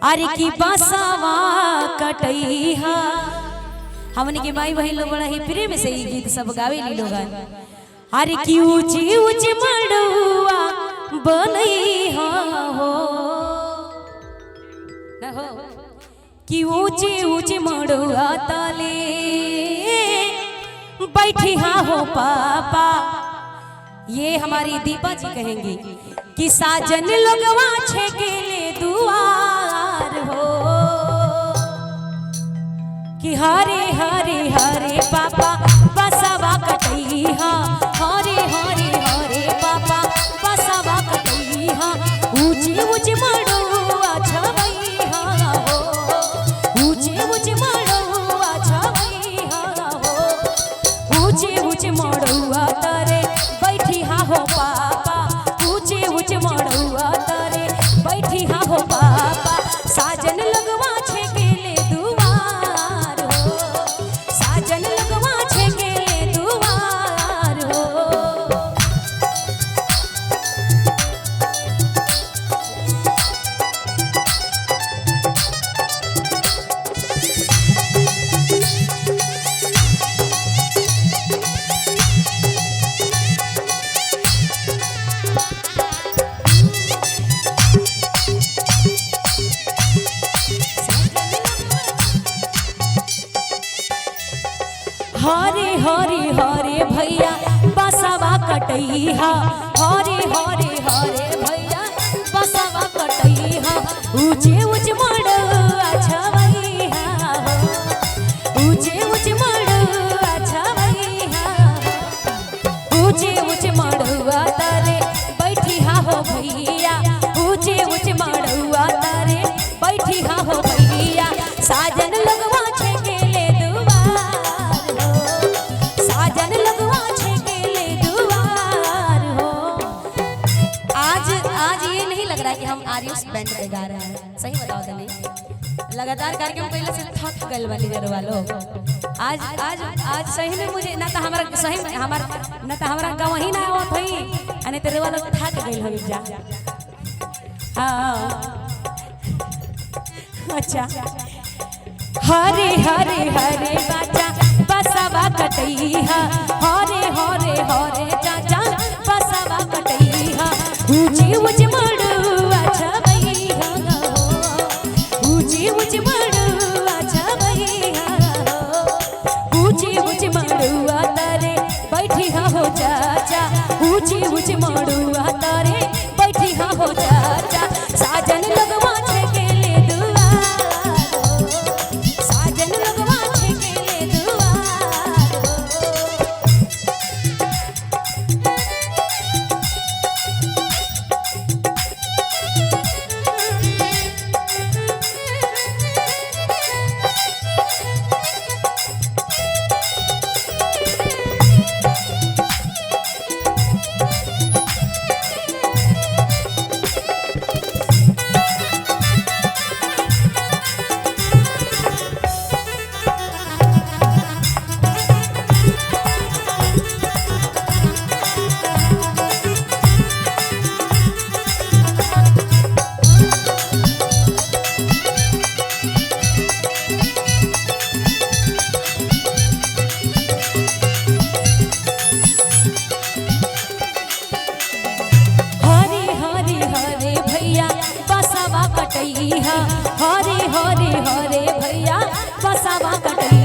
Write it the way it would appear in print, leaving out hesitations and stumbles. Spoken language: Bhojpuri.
अरे की बसवा कटैहा। हमने के माई बहन लोग बड़ा ही प्रेम से ये गीत सब गावे ली लोग। अरे की ऊंची ऊंची मड़ुआ बनैहा हो न हो कि ऊंची ऊंची मड़ुआ तले बैठी हा हो पापा। ये हमारी दीपा जी कहेंगी कि साजन लगवा छेकेले दुआर हो कि हरे हरे हरे पापा बसवा कटैहा। हरे हरे हरे पापा बसवा कटैहा। ऊंची ऊंची मड़ुआ छवैहा हो। ऊंची ऊंची मड़ुआ छवैहा हो। ऊंची ऊंची मड़ुआ तरे बैठी हा हो पापा। ऊंची ऊंची मड़ुआ तरे बैठी हा हो पापा। साजन लगवा छेकेले दुआर हो। साजन लगवा छेकेले दुआर हो। हरे हरे हरे भैया बसवा कटैहा। हरे हरे हरे भैया बसवा कटैहा। ऊंचे ऊंचे मड़ुआ छवैहा हो। ऊंचे ऊंचे मड़ुआ छवैहा हो। ऊंचे ऊंचे मड़ुआ तरे बैठी हा हो भैया। ऊंचे ऊंचे मड़ुआ तरे बैठी हा हो भैया। साजन लगवा छेकेले दुआर हो। साजन लगवा छेकेले दुआर हो। आज ये नहीं लग रहा है कि हम आर्यस बैंड पे गा रहे हैं। सही बताओ तनी लगातार कार्यक्रम पहले से थक गल वाली घर वालों। आज आज आज सही में मुझे ना तो हमारा सही में ना तो हमारा गाँव ही ना आवत हई अने तेरे वालों थक गइल हो जा। हाँ अच्छा। हरे हरे हरे बाजा बसवा कटैहा। हरे हरे हरे चाचा बसवा कटैहा। ऊंची ऊंची मड़ुआ छवैहा हो। ऊंची ऊंची मड़ुआ छवैहा हो। ऊंची ऊंची मड़ुआ तरे बैठी हा हो चाचा। ऊंची ऊंची मड़ुआ तरे बैठी हा हो चाचा। साजन लगवा छेकेले दुआर हो। साजन लगवा छेकेले दुआर हो। हरे हरे हरे भैया बसवा कटैहा।